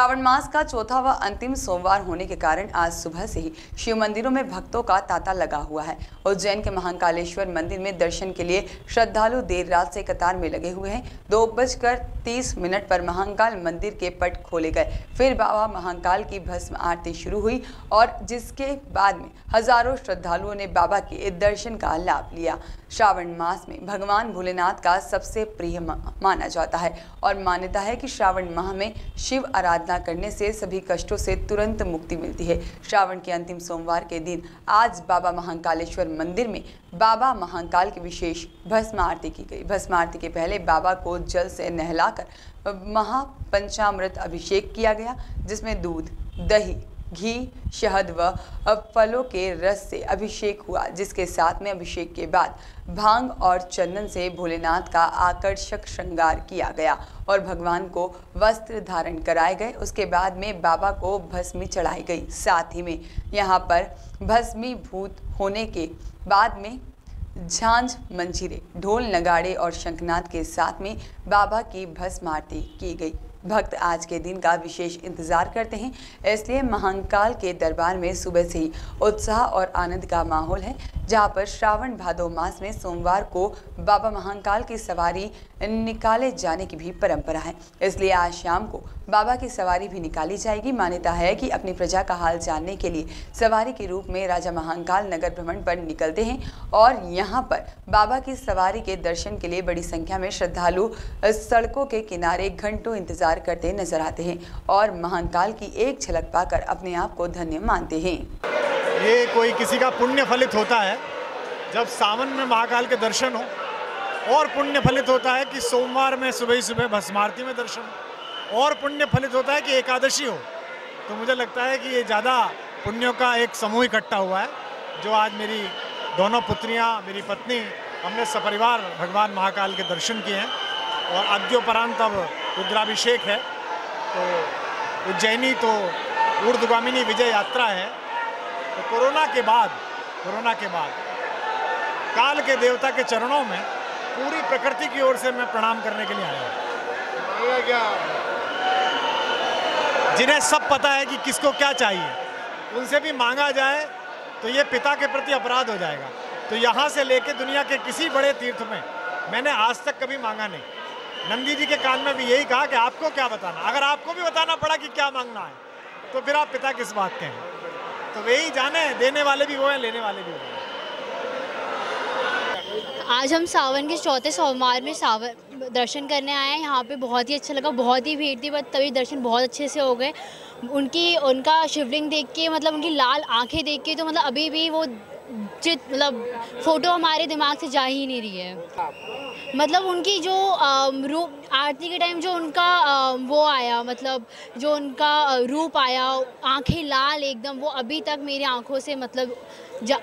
श्रावण मास का चौथा व अंतिम सोमवार होने के कारण आज सुबह से ही शिव मंदिरों में भक्तों का तांता लगा हुआ है। उज्जैन के महाकालेश्वर मंदिर में दर्शन के लिए श्रद्धालु देर रात से कतार में लगे हुए हैं। 2:30 पर महाकाल मंदिर के पट खोले गए, फिर बाबा महाकाल की भस्म आरती शुरू हुई और जिसके बाद में हजारों श्रद्धालुओं ने बाबा के दर्शन का लाभ लिया। श्रावण मास में भगवान भोलेनाथ का सबसे प्रिय माना जाता है और मान्यता है कि श्रावण माह में शिव आराधना करने से सभी कष्टों से तुरंत मुक्ति मिलती है। श्रावण के अंतिम सोमवार के दिन आज बाबा महाकालेश्वर मंदिर में बाबा महाकाल की विशेष भस्म आरती की गई। भस्म आरती के पहले बाबा को जल से नहलाकर महापंचामृत अभिषेक किया गया, जिसमें दूध, दही, घी, शहद व फलों के रस से अभिषेक हुआ, जिसके साथ में अभिषेक के बाद भांग और चंदन से भोलेनाथ का आकर्षक श्रृंगार किया गया और भगवान को वस्त्र धारण कराए गए। उसके बाद में बाबा को भस्मी चढ़ाई गई। साथ ही में यहाँ पर भस्मीभूत होने के बाद में झांझ, मंजीरे, ढोल, नगाड़े और शंखनाद के साथ में बाबा की भस्म आरती की गई। भक्त आज के दिन का विशेष इंतजार करते हैं, इसलिए महाकाल के दरबार में सुबह से ही उत्साह और आनंद का माहौल है। जहां पर श्रावण भादो मास में सोमवार को बाबा महाकाल की सवारी निकाले जाने की भी परंपरा है, इसलिए आज शाम को बाबा की सवारी भी निकाली जाएगी। मान्यता है कि अपनी प्रजा का हाल जानने के लिए सवारी के रूप में राजा महाकाल नगर भ्रमण पर निकलते हैं और यहाँ पर बाबा की सवारी के दर्शन के लिए बड़ी संख्या में श्रद्धालु सड़कों के किनारे घंटों इंतजार करते नजर आते हैं और महाकाल की एक झलक पाकर अपने आप को धन्य मानते हैं। ये कोई किसी का पुण्य फलित होता है जब सावन में महाकाल के दर्शन हो, और पुण्य फलित होता है कि सोमवार में सुबह ही सुबह भस्म आरती में दर्शन हो, और पुण्य फलित होता है कि एकादशी हो। तो मुझे लगता है कि ये ज़्यादा पुण्यों का एक समूह इकट्ठा हुआ है, जो आज मेरी दोनों पुत्रियाँ, मेरी पत्नी, हमने सपरिवार भगवान महाकाल के दर्शन किए हैं और अद्योपरांत अब रुद्राभिषेक है। तो उज्जैनी तो ऊर्ध्वगामिनी विजय यात्रा है। तो कोरोना के बाद काल के देवता के चरणों में पूरी प्रकृति की ओर से मैं प्रणाम करने के लिए आया हूँ। जिन्हें सब पता है कि किसको क्या चाहिए, उनसे भी मांगा जाए तो ये पिता के प्रति अपराध हो जाएगा। तो यहाँ से लेके दुनिया के किसी बड़े तीर्थ में मैंने आज तक कभी मांगा नहीं। नंदी जी के कान में भी यही कहा कि आपको क्या बताना, अगर आपको भी बताना पड़ा कि क्या मांगना है तो फिर आप पिता किस बात के हैं। तो वही जाने, देने वाले भी वो हैं, लेने वाले भी वो हैं। आज हम सावन के चौथे सोमवार में सावन दर्शन करने आए हैं। यहाँ पे बहुत ही अच्छा लगा, बहुत ही भीड़ थी, बट तभी दर्शन बहुत अच्छे से हो गए। उनका शिवलिंग देख के, मतलब उनकी लाल आंखें देख के, तो मतलब अभी भी वो मतलब फ़ोटो हमारे दिमाग से जा ही नहीं रही है। मतलब उनकी जो रूप आरती के टाइम जो उनका वो आया, मतलब जो उनका रूप आया, आंखें लाल एकदम, वो अभी तक मेरी आंखों से मतलब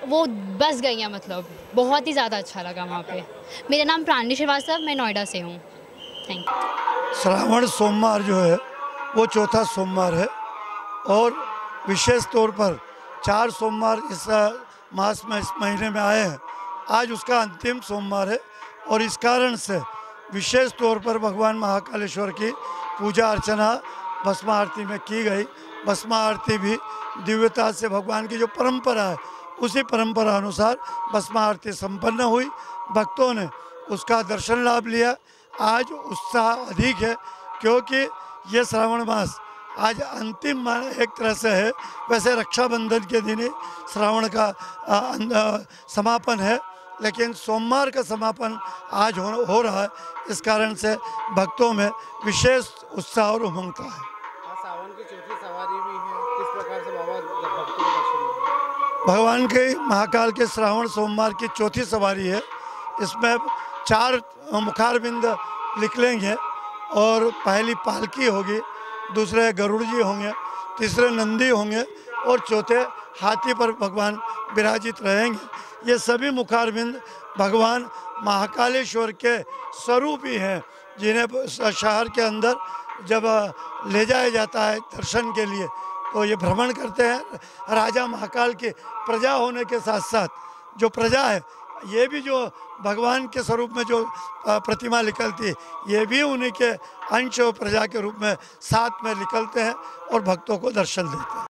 वो बस गई हैं। मतलब बहुत ही ज़्यादा अच्छा लगा वहाँ पे। मेरा नाम प्राणी श्रीवास्तव, मैं नोएडा से हूँ। Thank you. श्रावण सोमवार जो है वो चौथा सोमवार है और विशेष तौर पर 4 सोमवार इस मास में, इस महीने में आए हैं। आज उसका अंतिम सोमवार है और इस कारण से विशेष तौर पर भगवान महाकालेश्वर की पूजा अर्चना भस्म आरती में की गई। भस्म आरती भी दिव्यता से भगवान की जो परंपरा है उसी परंपरा अनुसार भस्म आरती संपन्न हुई। भक्तों ने उसका दर्शन लाभ लिया। आज उत्साह अधिक है क्योंकि ये श्रावण मास आज अंतिम एक तरह से है। वैसे रक्षाबंधन के दिन ही श्रावण का समापन है, लेकिन सोमवार का समापन आज हो रहा है। इस कारण से भक्तों में विशेष उत्साह और उमंग है। सावन की चौथी सवारी भी है, किस प्रकार से बाबा भक्तों को दर्शन देंगे? भगवान के महाकाल के श्रावण सोमवार की चौथी सवारी है। इसमें 4 मुखारबिंद निकलेंगे और पहली पालकी होगी, दूसरे गरुड़ जी होंगे, तीसरे नंदी होंगे और चौथे हाथी पर भगवान विराजित रहेंगे। ये सभी मुखारबिंद भगवान महाकालेश्वर के स्वरूप ही हैं, जिन्हें शहर के अंदर जब ले जाया जाता है दर्शन के लिए तो ये भ्रमण करते हैं। राजा महाकाल की प्रजा होने के साथ साथ जो प्रजा है ये भी जो भगवान के स्वरूप में जो प्रतिमा निकलती है, ये भी उन्हीं के अंश और प्रजा के रूप में साथ में निकलते हैं और भक्तों को दर्शन देते हैं।